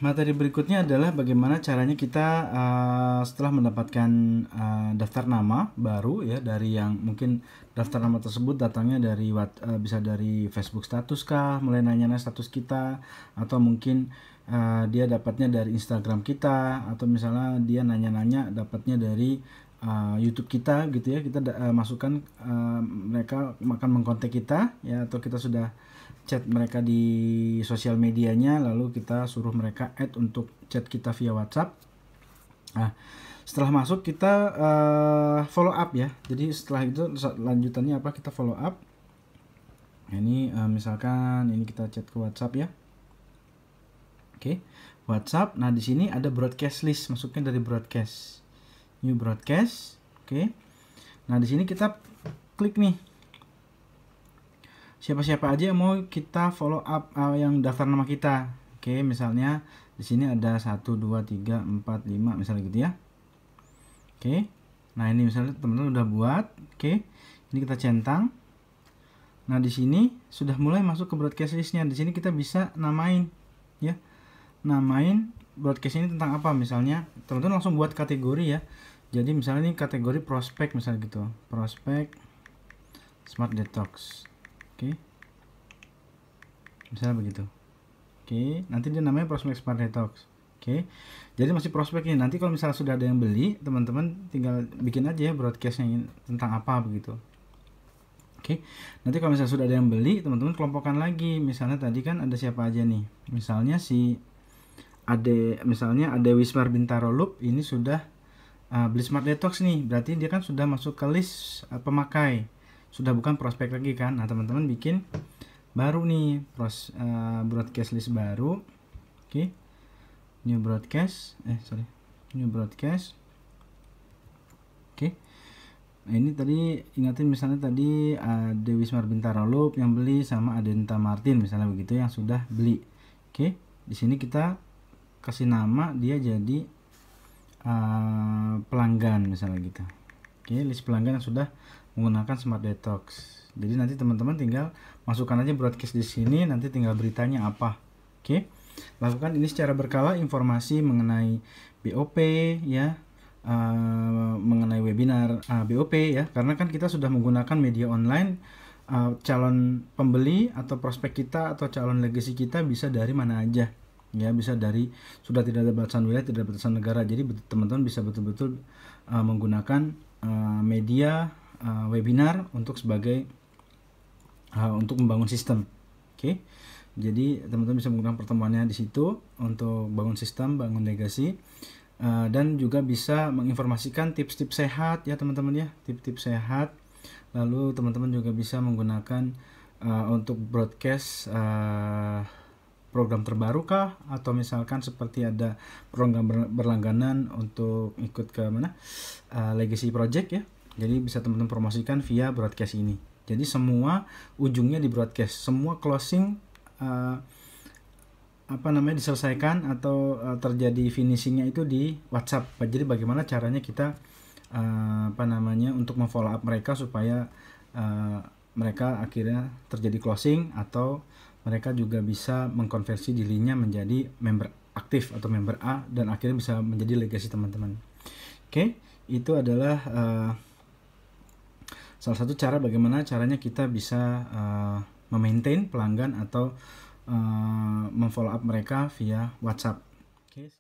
materi berikutnya adalah bagaimana caranya kita setelah mendapatkan daftar nama baru ya, dari yang mungkin daftar nama tersebut datangnya dari bisa dari Facebook status kah, mulai nanya-nanya status kita, atau mungkin dia dapatnya dari Instagram kita, atau misalnya dia nanya-nanya dapatnya dari YouTube kita gitu ya. Kita masukkan, mereka akan mengkontak kita ya, atau kita sudah chat mereka di sosial medianya, lalu kita suruh mereka add untuk chat kita via WhatsApp. Nah, setelah masuk kita follow up ya. Jadi setelah itu lanjutannya apa? Kita follow up. Nah, ini misalkan ini kita chat ke WhatsApp ya. Oke, WhatsApp. Nah, di sini ada broadcast list, masuknya dari broadcast, new broadcast. Oke. Nah, di sini kita klik nih, siapa-siapa aja yang mau kita follow up yang daftar nama kita. Oke, misalnya di sini ada 1 2 3 4 5 misalnya gitu ya. Oke. Nah, ini misalnya teman-teman udah buat. Oke. Ini kita centang. Nah, di sini sudah mulai masuk ke broadcast listnya. Di sini kita bisa namain ya. Namain broadcast ini tentang apa, misalnya teman-teman langsung buat kategori ya. Jadi misalnya ini kategori prospek misalnya gitu. Prospek Smart Detox. Oke, misalnya begitu. Oke, nanti dia namanya prospek Smart Detox. Oke, jadi masih prospek ini. Nanti kalau misalnya sudah ada yang beli, teman-teman tinggal bikin aja ya broadcastnya tentang apa begitu. Oke, nanti kalau misalnya sudah ada yang beli, teman-teman kelompokkan lagi. Misalnya tadi kan ada siapa aja nih, misalnya si misalnya ada Wismar Bintaro Loop, ini sudah beli Smart Detox nih, berarti dia kan sudah masuk ke list pemakai, sudah bukan prospek lagi kan. Nah, teman-teman bikin baru nih broadcast list baru. Oke, new broadcast, new broadcast. Oke, nah ini tadi ingatin, misalnya tadi ada Wismar Bintaro Loop yang beli sama Adenta Martin misalnya begitu yang sudah beli. Oke, di sini kita kasih nama dia jadi pelanggan misalnya gitu. Oke, list pelanggan yang sudah menggunakan Smart Detox. Jadi nanti teman-teman tinggal masukkan aja broadcast di sini, nanti tinggal beritanya apa. Oke, lakukan ini secara berkala. Informasi mengenai BOP ya, mengenai webinar BOP ya, karena kan kita sudah menggunakan media online. Calon pembeli atau prospek kita atau calon legacy kita bisa dari mana aja ya, bisa dari, sudah tidak ada batasan wilayah, tidak ada batasan negara. Jadi teman-teman bisa betul-betul menggunakan media webinar untuk untuk membangun sistem. Oke, jadi teman-teman bisa menggunakan pertemuannya di situ untuk bangun sistem, bangun legasi, dan juga bisa menginformasikan tips-tips sehat ya teman-teman ya, tips-tips sehat. Lalu teman-teman juga bisa menggunakan untuk broadcast program terbaru kah, atau misalkan seperti ada program berlangganan untuk ikut ke mana legacy project ya. Jadi bisa teman-teman promosikan via broadcast ini. Jadi semua ujungnya di broadcast, semua closing diselesaikan atau terjadi finishingnya itu di WhatsApp. Jadi bagaimana caranya kita untuk memfollow up mereka supaya mereka akhirnya terjadi closing, atau mereka juga bisa mengkonversi dirinya menjadi member aktif atau member A, dan akhirnya bisa menjadi legacy teman-teman. Oke, itu adalah salah satu cara bagaimana caranya kita bisa memaintain pelanggan atau memfollow up mereka via WhatsApp. Oke.